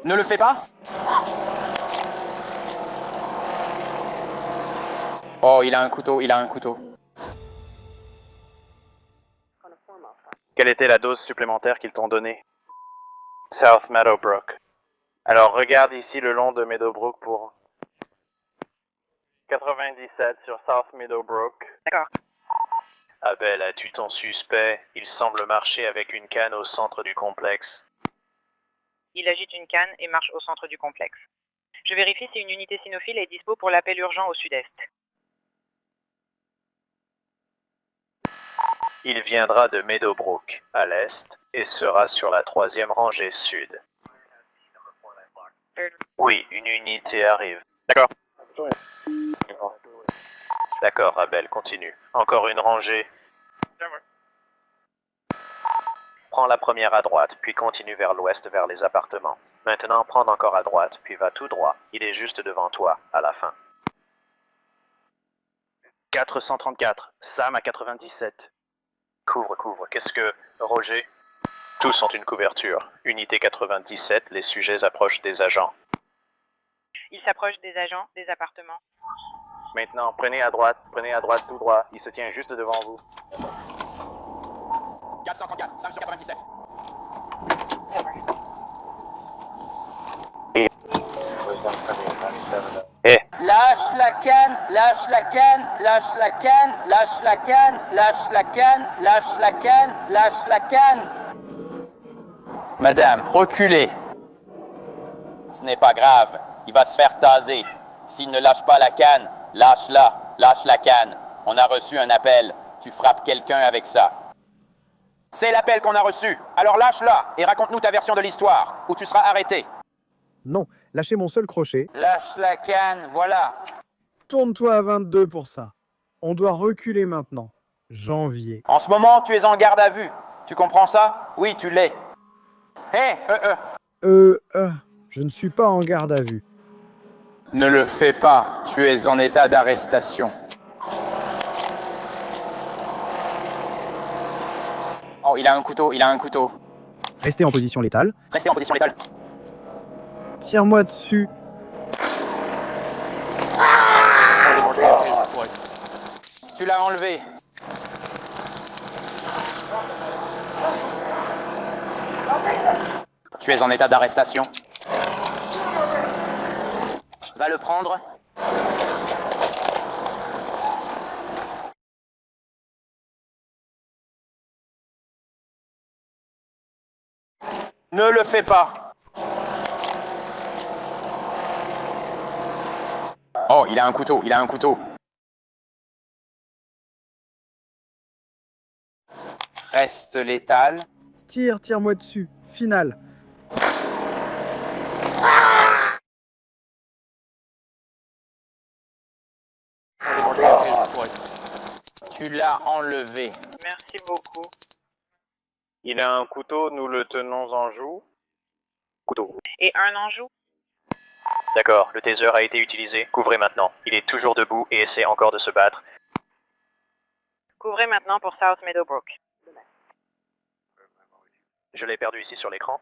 Ne le fais pas. Oh, il a un couteau, il a un couteau. Quelle était la dose supplémentaire qu'ils t'ont donnée? South Meadowbrook. Alors regarde ici le long de Meadowbrook pour 97 sur South Meadowbrook. D'accord. Abel, as-tu ton suspect? Il semble marcher avec une canne au centre du complexe. Il agite une canne et marche au centre du complexe. Je vérifie si une unité cynophile est dispo pour l'appel urgent au sud-est. Il viendra de Meadowbrook, à l'est, et sera sur la 3e rangée sud. Oui, une unité arrive. D'accord. D'accord, Abel, continue. Encore une rangée. Prends la première à droite, puis continue vers l'ouest vers les appartements. Maintenant, prends encore à droite, puis va tout droit. Il est juste devant toi, à la fin. 434, Sam à 97. Couvre. Qu'est-ce que... Roger? Tous ont une couverture. Unité 97, les sujets approchent des agents. Il s'approche des agents, des appartements. Maintenant, prenez à droite, tout droit. Il se tient juste devant vous. 434, Sam sur 97. Eh, Lâche la canne, lâche la canne, lâche la canne, lâche la canne, lâche la canne, lâche la canne, lâche la canne. Madame, reculez. Ce n'est pas grave, il va se faire taser. S'il ne lâche pas la canne, lâche-la, lâche la canne. On a reçu un appel, tu frappes quelqu'un avec ça. C'est l'appel qu'on a reçu, alors lâche-la et raconte-nous ta version de l'histoire, ou tu seras arrêté. Non, lâchez mon seul crochet. Lâche la canne, voilà. Tourne-toi à 22 pour ça. On doit reculer maintenant. Janvier. En ce moment, tu es en garde à vue. Tu comprends ça? Oui, tu l'es. Je ne suis pas en garde à vue. Ne le fais pas, tu es en état d'arrestation. Oh, il a un couteau, il a un couteau. Restez en position létale. Restez en position létale. Tire-moi dessus. Tu l'as enlevé. Tu es en état d'arrestation. Va le prendre. Ne le fais pas. Oh, il a un couteau, il a un couteau. Reste létal. Tire-moi dessus. Final. Tu l'as enlevé. Merci beaucoup. il a un couteau, nous le tenons en joue. Couteau. Et un en joue? D'accord, le taser a été utilisé. Couvrez maintenant. Il est toujours debout et essaie encore de se battre. Couvrez maintenant pour South Meadowbrook. Je l'ai perdu ici sur l'écran.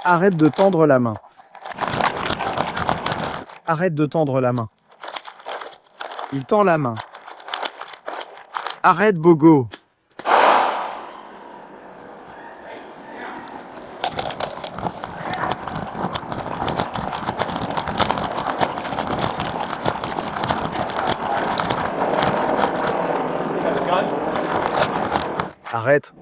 Arrête de tendre la main. Arrête de tendre la main. Il tend la main. Arrête, Bogo. Arrête.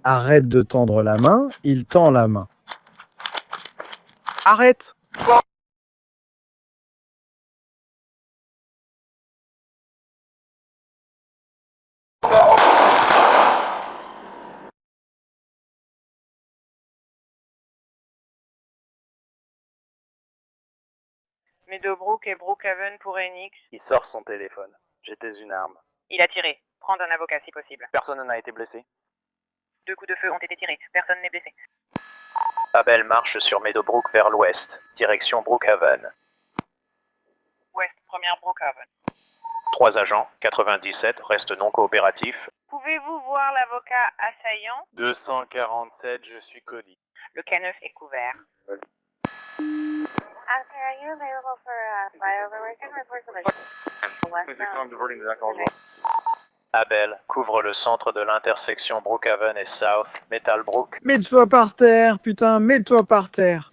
Arrête de tendre la main, il tend la main. Arrête! Meadowbrook et Brookhaven pour Enix. Il sort son téléphone. J'étais une arme. Il a tiré. Prendre un avocat si possible. Personne n'a été blessé. 2 coups de feu ont été tirés. Personne n'est blessé. Abel marche sur Meadowbrook vers l'ouest, direction Brookhaven. Ouest, première Brookhaven. 3 agents, 97, restent non coopératifs. Pouvez-vous voir l'avocat assaillant? 247, je suis Cody. Le K9 est couvert. Are you available for flyover? We're going to report for the Abel couvre le centre de l'intersection Brookhaven et South Metalbrook. Mets-toi par terre, putain, mets-toi par terre.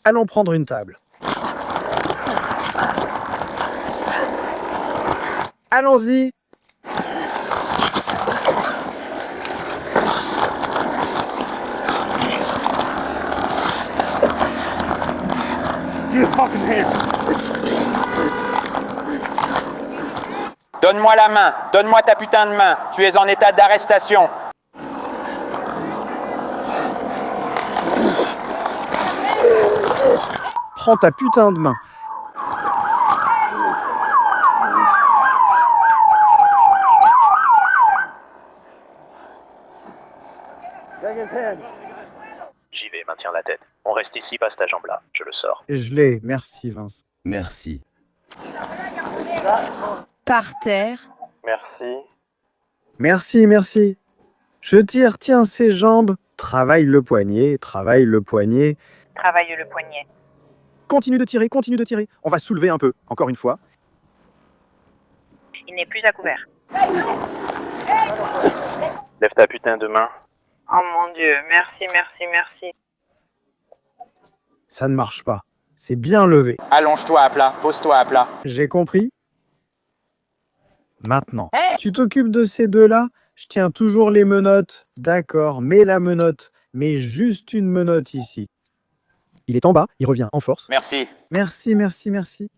Allons prendre une table. Allons-y. Donne-moi la main, donne-moi ta putain de main. Tu es en état d'arrestation. Prends ta putain de main. J'y vais, maintiens la tête. On reste ici, passe ta jambe là. Je le sors. Je l'ai, merci Vince. Merci. Par terre, Merci. Merci, merci. Je tire, tiens ses jambes. Travaille le poignet, travaille le poignet. Travaille le poignet. Continue de tirer, continue de tirer. On va soulever un peu, encore une fois. Il n'est plus à couvert. Lève ta putain de main. Oh mon Dieu, merci, merci, merci. Ça ne marche pas. C'est bien levé. Allonge-toi à plat, pose-toi à plat. J'ai compris. Maintenant, tu t'occupes de ces deux-là. Je tiens toujours les menottes. D'accord, mets la menotte. Mets juste une menotte ici. Il est en bas, il revient en force. Merci. Merci, merci, merci.